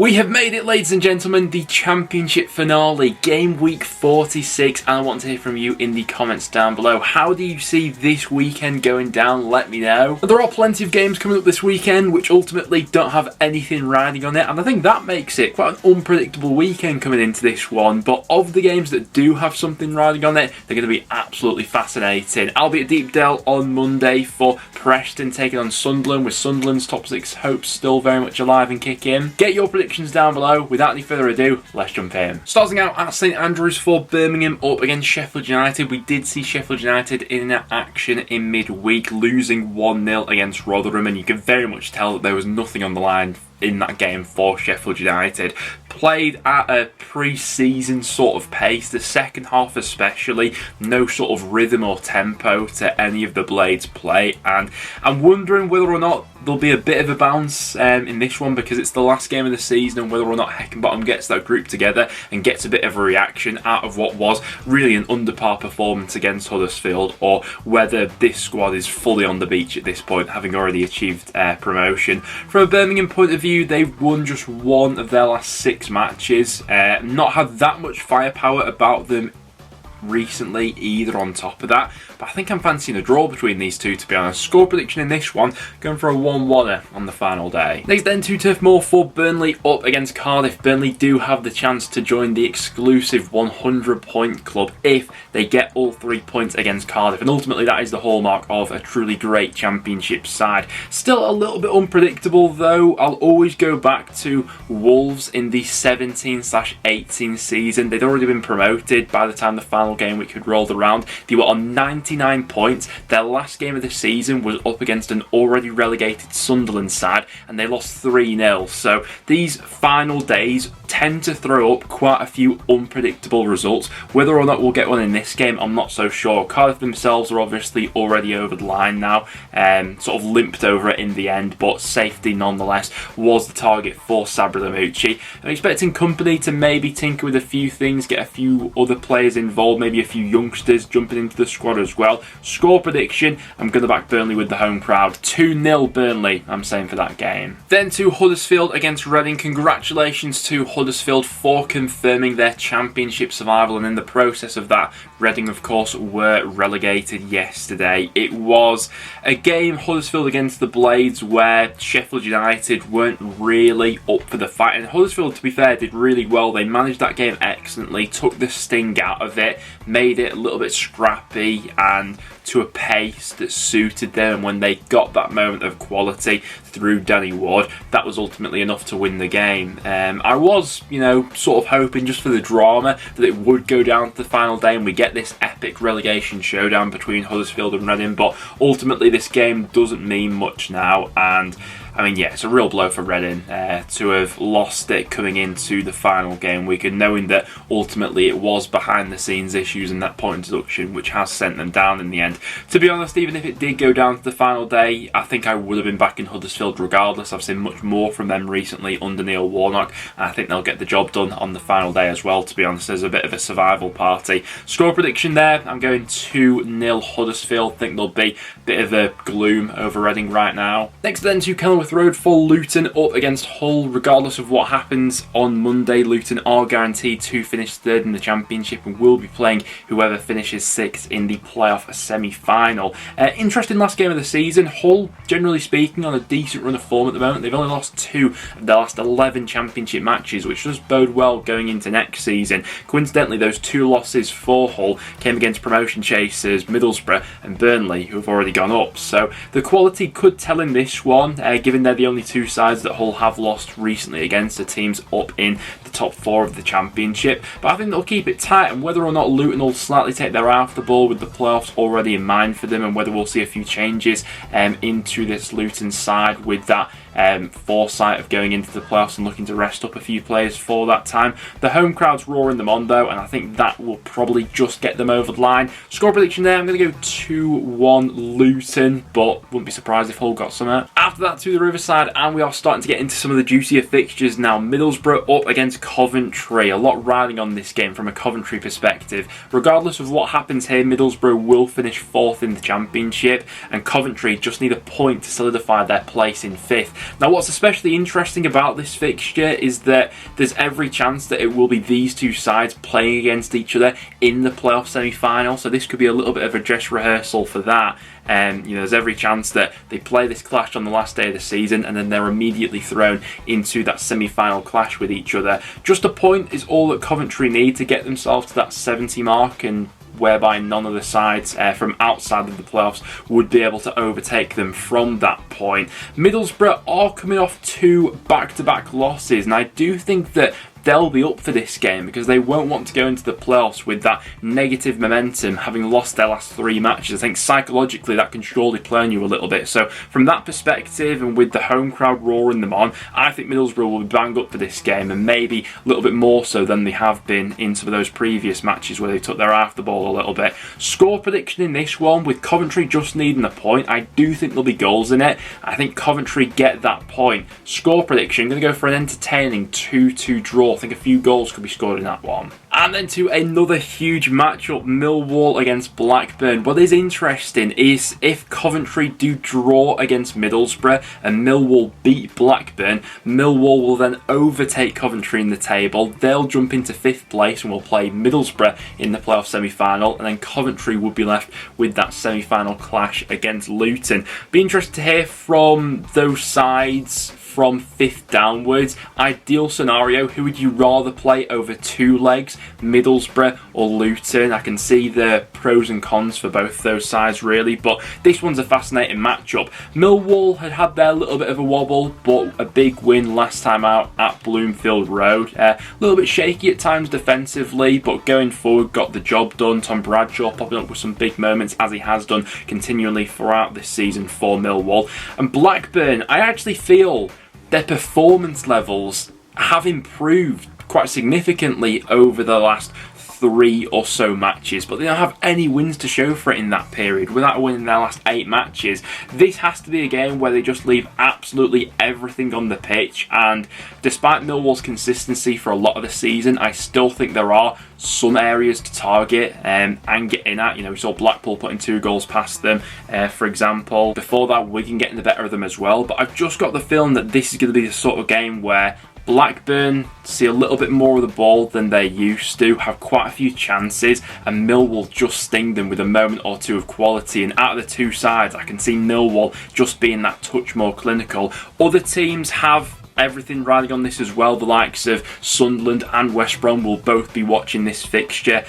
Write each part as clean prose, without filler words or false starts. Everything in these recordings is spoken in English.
We have made it, ladies and gentlemen, the Championship finale, game week 46, and I want to hear from you in the comments down below. How do you see this weekend going down? Let me know. There are plenty of games coming up this weekend which ultimately don't have anything riding on it, and I think that makes it quite an unpredictable weekend coming into this one. But of the games that do have something riding on it, they're going to be absolutely fascinating. I'll be at Deep Dell on Monday for Preston taking on Sunderland, with Sunderland's top 6 hopes still very much alive and kicking. Get your predictions down below. Without any further ado, let's jump in. Starting out at St Andrews for Birmingham up against Sheffield United. We did see Sheffield United in action in midweek, losing 1-0 against Rotherham, and you can very much tell that there was nothing on the line in that game for Sheffield United. Played at a pre-season sort of pace, the second half especially, no sort of rhythm or tempo to any of the Blades' play, and I'm wondering whether or not there'll be a bit of a bounce in this one, because it's the last game of the season, and whether or not Heckingbottom gets that group together and gets a bit of a reaction out of what was really an under-par performance against Huddersfield, or whether this squad is fully on the beach at this point, having already achieved promotion. From a Birmingham point of view, they've won just one of their last 6 matches, not had that much firepower about them recently either on top of that, but I think I'm fancying a draw between these two, to be honest. Score prediction in this one, going for a 1-1er on the final day. Next then, to Turf Moor for Burnley up against Cardiff. Burnley do have the chance to join the exclusive 100-point club if they get all 3 points against Cardiff, and ultimately that is the hallmark of a truly great Championship side. Still a little bit unpredictable though. I'll always go back to Wolves in the 17/18 season. They'd already been promoted by the time the final game week had rolled around. They were on 99 points. Their last game of the season was up against an already relegated Sunderland side, and they lost 3-0. So these final days tend to throw up quite a few unpredictable results. Whether or not we'll get one in this game, I'm not so sure. Cardiff themselves are obviously already over the line now, sort of limped over it in the end, but safety nonetheless was the target for Sabri Lamucci. I'm expecting Company to maybe tinker with a few things, get a few other players involved, maybe a few youngsters jumping into the squad as well. Score prediction, I'm going to back Burnley with the home crowd. 2-0 Burnley, I'm saying for that game. Then to Huddersfield against Reading. Congratulations to Huddersfield for confirming their Championship survival, and in the process of that, Reading of course were relegated yesterday. It was a game, Huddersfield against the Blades, where Sheffield United weren't really up for the fight, and Huddersfield, to be fair, did really well. They managed that game excellently, took the sting out of it, made it a little bit scrappy and to a pace that suited them, and when they got that moment of quality through Danny Ward, that was ultimately enough to win the game. I was, sort of hoping just for the drama that it would go down to the final day and we get this epic relegation showdown between Huddersfield and Reading, but ultimately this game doesn't mean much now, and I mean, yeah, it's a real blow for Reading to have lost it coming into the final game week, and knowing that ultimately it was behind the scenes issues and that point deduction which has sent them down in the end. To be honest, even if it did go down to the final day, I think I would have been back in Huddersfield regardless. I've seen much more from them recently under Neil Warnock, and I think they'll get the job done on the final day as well, to be honest. There's a bit of a survival party. Score prediction there, I'm going 2-0 Huddersfield. I think there'll be a bit of a gloom over Reading right now. Next then to Kenilworth Road for Luton up against Hull. Regardless of what happens on Monday, Luton are guaranteed to finish 3rd in the Championship and will be playing whoever finishes 6th in the playoff semi-final. Interesting last game of the season. Hull, generally speaking, on a decent run of form at the moment. They've only lost 2 of their last 11 Championship matches, which does bode well going into next season. Coincidentally, those 2 losses for Hull came against promotion chasers Middlesbrough and Burnley, who have already gone up. So the quality could tell in this one, given they're the only 2 sides that Hull have lost recently against the teams up in the top 4 of the Championship. But I think they'll keep it tight, and whether or not Luton will slightly take their eye off the ball with the playoffs already in mind for them, and whether we'll see a few changes into this Luton side with that foresight of going into the playoffs and looking to rest up a few players for that time. The home crowd's roaring them on though, and I think that will probably just get them over the line. Score prediction there, I'm going to go 2-1 Luton, but wouldn't be surprised if Hull got some. After that, to the Riverside, and we are starting to get into some of the juicier fixtures now. Middlesbrough up against Coventry. A lot riding on this game from a Coventry perspective. Regardless of what happens here, Middlesbrough will finish 4th in the Championship, and Coventry just need a point to solidify their place in 5th. Now, what's especially interesting about this fixture is that there's every chance that it will be these two sides playing against each other in the playoff semi-final, so this could be a little bit of a dress rehearsal for that. There's every chance that they play this clash on the last day of the season and then they're immediately thrown into that semi-final clash with each other. Just a point is all that Coventry need to get themselves to that 70 mark, and whereby none of the sides from outside of the playoffs would be able to overtake them from that point. Middlesbrough are coming off 2 back-to-back losses, and I do think that they'll be up for this game because they won't want to go into the playoffs with that negative momentum, having lost their last 3 matches. I think psychologically that can surely play on you a little bit. So from that perspective, and with the home crowd roaring them on, I think Middlesbrough will be bang up for this game, and maybe a little bit more so than they have been in some of those previous matches where they took their eye off the ball a little bit. Score prediction in this one, with Coventry just needing a point, I do think there'll be goals in it. I think Coventry get that point. Score prediction, I'm going to go for an entertaining 2-2 draw. I think a few goals could be scored in that one. And then to another huge matchup, Millwall against Blackburn. What is interesting is if Coventry do draw against Middlesbrough and Millwall beat Blackburn, Millwall will then overtake Coventry in the table. They'll jump into 5th place and will play Middlesbrough in the playoff semi-final, and then Coventry would be left with that semi-final clash against Luton. Be interested to hear from those sides from 5th downwards. Ideal scenario, who would you rather play over 2 legs, Middlesbrough or Luton? I can see the pros and cons for both those sides really, but this one's a fascinating matchup. Millwall had their little bit of a wobble, but a big win last time out at Bloomfield Road. A little bit shaky at times defensively, but going forward got the job done. Tom Bradshaw popping up with some big moments, as he has done continually throughout this season for Millwall. And Blackburn, I actually feel their performance levels have improved quite significantly over the last 3 or so matches, but they don't have any wins to show for it in that period. Without winning their last 8 matches, this has to be a game where they just leave absolutely everything on the pitch, and despite Millwall's consistency for a lot of the season, I still think there are some areas to target and get in at. We saw Blackpool putting 2 goals past them, for example. Before that, Wigan getting the better of them as well, but I've just got the feeling that this is going to be the sort of game where Blackburn see a little bit more of the ball than they used to, have quite a few chances, and Millwall just sting them with a moment or two of quality. And out of the 2 sides, I can see Millwall just being that touch more clinical. Other teams have everything riding on this as well. The likes of Sunderland and West Brom will both be watching this fixture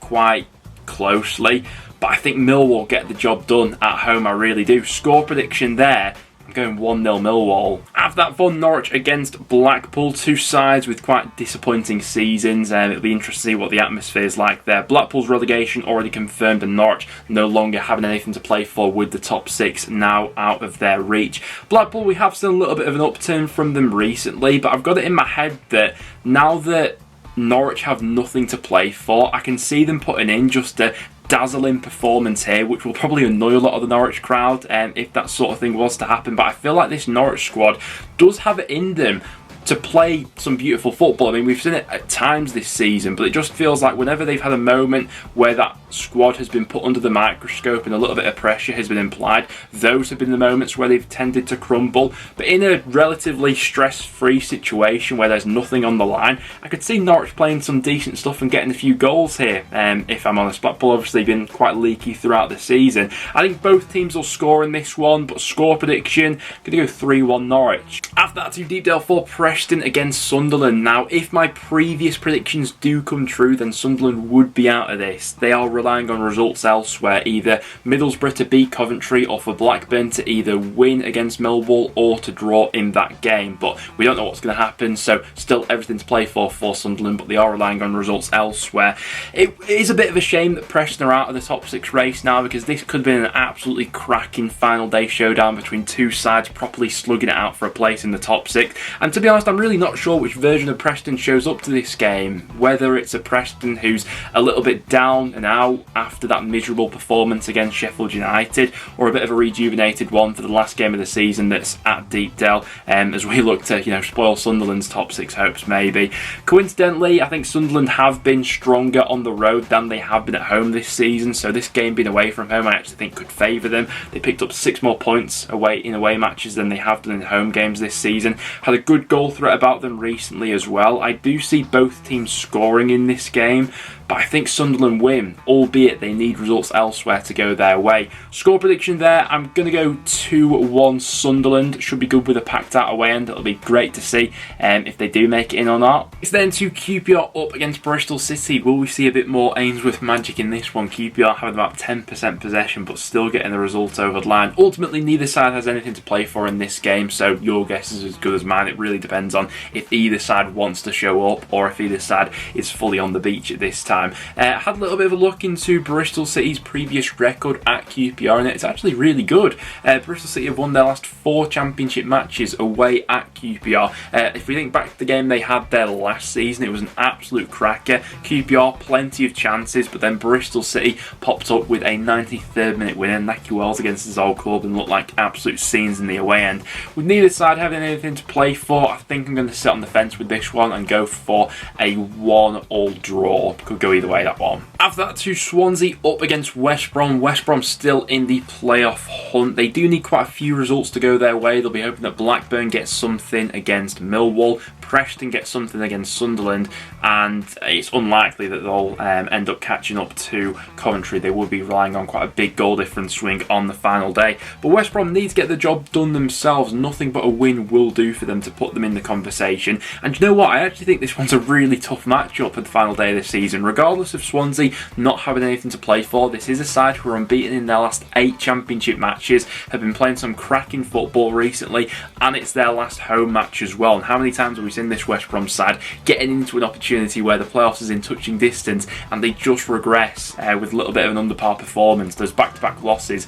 quite closely, but I think Millwall get the job done at home, I really do. Score prediction there, I'm going 1-0 Millwall. After that, for Norwich against Blackpool, 2 sides with quite disappointing seasons, and it'll be interesting to see what the atmosphere is like there. Blackpool's relegation already confirmed, and Norwich no longer having anything to play for, with the top 6 now out of their reach. Blackpool, we have seen a little bit of an upturn from them recently, but I've got it in my head that now that Norwich have nothing to play for, I can see them putting in just a dazzling performance here, which will probably annoy a lot of the Norwich crowd if that sort of thing was to happen. But I feel like this Norwich squad does have it in them to play some beautiful football. I mean, we've seen it at times this season, but it just feels like whenever they've had a moment where that squad has been put under the microscope and a little bit of pressure has been implied, those have been the moments where they've tended to crumble. But in a relatively stress-free situation where there's nothing on the line, I could see Norwich playing some decent stuff and getting a few goals here, if I'm honest. Blackpool obviously been quite leaky throughout the season. I think both teams will score in this one, but score prediction, going to go 3-1 Norwich. After that, to deep delve for Preston against Sunderland. Now, if my previous predictions do come true, then Sunderland would be out of this. They are relying on results elsewhere, either Middlesbrough to beat Coventry or for Blackburn to either win against Millwall or to draw in that game. But we don't know what's going to happen, so still everything to play for Sunderland, but they are relying on results elsewhere. It is a bit of a shame that Preston are out of the top 6 race now, because this could have been an absolutely cracking final day showdown between 2 sides properly slugging it out for a place in the top 6. And to be honest, honest, I'm really not sure which version of Preston shows up to this game. Whether it's a Preston who's a little bit down and out after that miserable performance against Sheffield United, or a bit of a rejuvenated one for the last game of the season that's at Deepdale, as we look to, spoil Sunderland's top 6 hopes maybe. Coincidentally, I think Sunderland have been stronger on the road than they have been at home this season, so this game being away from home I actually think could favour them. They picked up 6 more points away in away matches than they have done in home games this season. Had a good goal threat about them recently as well. I do see both teams scoring in this game, but I think Sunderland win, albeit they need results elsewhere to go their way. Score prediction there, I'm going to go 2-1 Sunderland. Should be good with a packed out away end. It'll be great to see if they do make it in or not. It's then to QPR up against Bristol City. Will we see a bit more Ainsworth magic in this one? QPR having about 10% possession but still getting the result over the line. Ultimately, neither side has anything to play for in this game, so your guess is as good as mine. It really depends on if either side wants to show up or if either side is fully on the beach at this time. Had a little bit of a look into Bristol City's previous record at QPR, and it's actually really good. Bristol City have won their last 4 championship matches away at QPR. If we think back to the game they had there last season, it was an absolute cracker. QPR, plenty of chances, but then Bristol City popped up with a 93rd minute winner. Naki Wells against his old club and looked like absolute scenes in the away end. With neither side having anything to play for, I think I'm going to sit on the fence with this one and go for a 1-1 draw. Could go either way, that one. After that, to Swansea up against West Brom. West Brom still in the playoff hunt. They do need quite a few results to go their way. They'll be hoping that Blackburn gets something against Millwall, Preston gets something against Sunderland, and it's unlikely that they'll end up catching up to Coventry. They will be relying on quite a big goal difference swing on the final day. But West Brom need to get the job done themselves. Nothing but a win will do for them to put them in the conversation. And you know what? I actually think this one's a really tough matchup at the final day of the season. Regardless of Swansea not having anything to play for, this is a side who are unbeaten in their last 8 championship matches, have been playing some cracking football recently, and it's their last home match as well. And how many times have we seen this West Brom side getting into an opportunity where the playoffs is in touching distance and they just regress with a little bit of an underpar performance? Those back-to-back losses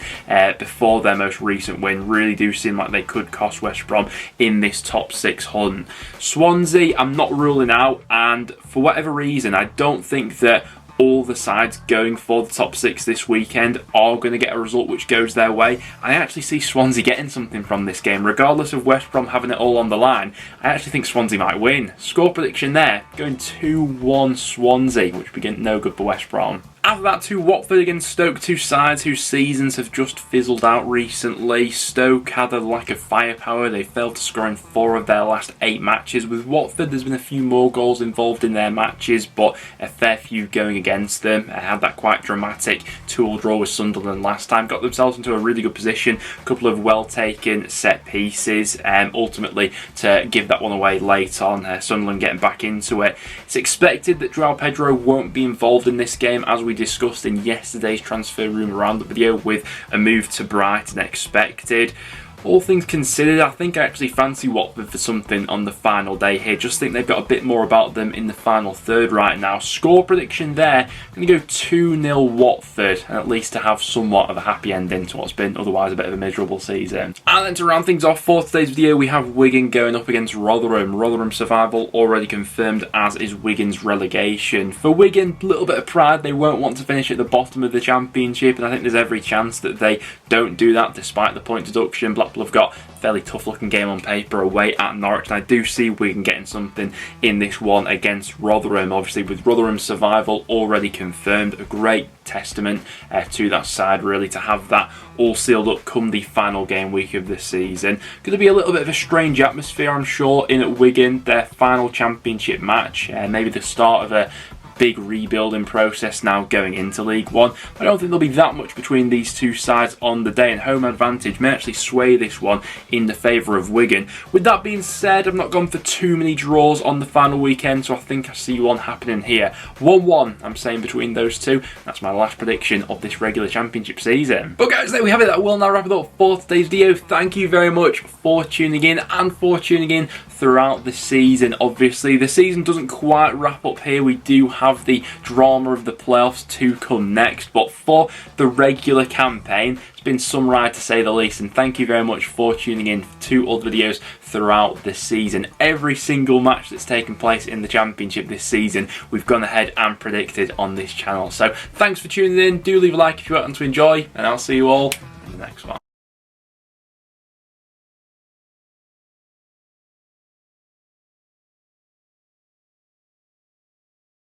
before their most recent win really do seem like they could cost West Brom in this top 6 hunt. Swansea, I'm not ruling out, and for whatever reason, I don't think that all the sides going for the top 6 this weekend are going to get a result which goes their way. I actually see Swansea getting something from this game. Regardless of West Brom having it all on the line, I actually think Swansea might win. Score prediction there, going 2-1 Swansea, which would be no good for West Brom. After that, to Watford against Stoke, 2 sides whose seasons have just fizzled out recently. Stoke had a lack of firepower. They failed to score in 4 of their last 8 matches. With Watford, there's been a few more goals involved in their matches, but a fair few going against them. Had that quite dramatic 2-2 draw with Sunderland last time. Got themselves into a really good position. A couple of well-taken set pieces, ultimately to give that one away late on. Sunderland getting back into it. It's expected that João Pedro won't be involved in this game, as we discussed in yesterday's transfer rumour roundup video, with a move to Brighton expected. All things considered, I think I actually fancy Watford for something on the final day here. Just think they've got a bit more about them in the final third right now. Score prediction there, I'm going to go 2-0 Watford, and at least to have somewhat of a happy ending to what's been otherwise a bit of a miserable season. And then to round things off for today's video, we have Wigan going up against Rotherham. Rotherham survival already confirmed, as is Wigan's relegation. For Wigan, a little bit of pride. They won't want to finish at the bottom of the Championship, and I think there's every chance that they don't do that despite the point deduction. Blackpool have got a fairly tough looking game on paper away at Norwich, and I do see Wigan getting something in this one against Rotherham. Obviously, with Rotherham's survival already confirmed, a great testament to that side really to have that all sealed up come the final game week of the season. Going to be a little bit of a strange atmosphere, I'm sure, in at Wigan, their final championship match, maybe the start of a big rebuilding process now going into League One. I don't think there'll be that much between these two sides on the day, and home advantage may actually sway this one in the favour of Wigan. With that being said, I've not gone for too many draws on the final weekend, so I think I see one happening here. 1-1, I'm saying, between those two. That's my last prediction of this regular championship season. But guys, there we have it. That will now wrap it up for today's video. Thank you very much for tuning in, and for tuning in throughout the season. Obviously, the season doesn't quite wrap up here. We do have have the drama of the playoffs to come next, but for the regular campaign, it's been some ride to say the least, and thank you very much for tuning in to other videos throughout the season. Every single match that's taken place in the Championship this season, we've gone ahead and predicted on this channel. So thanks for tuning in. Do leave a like if you want to enjoy, and I'll see you all in the next one.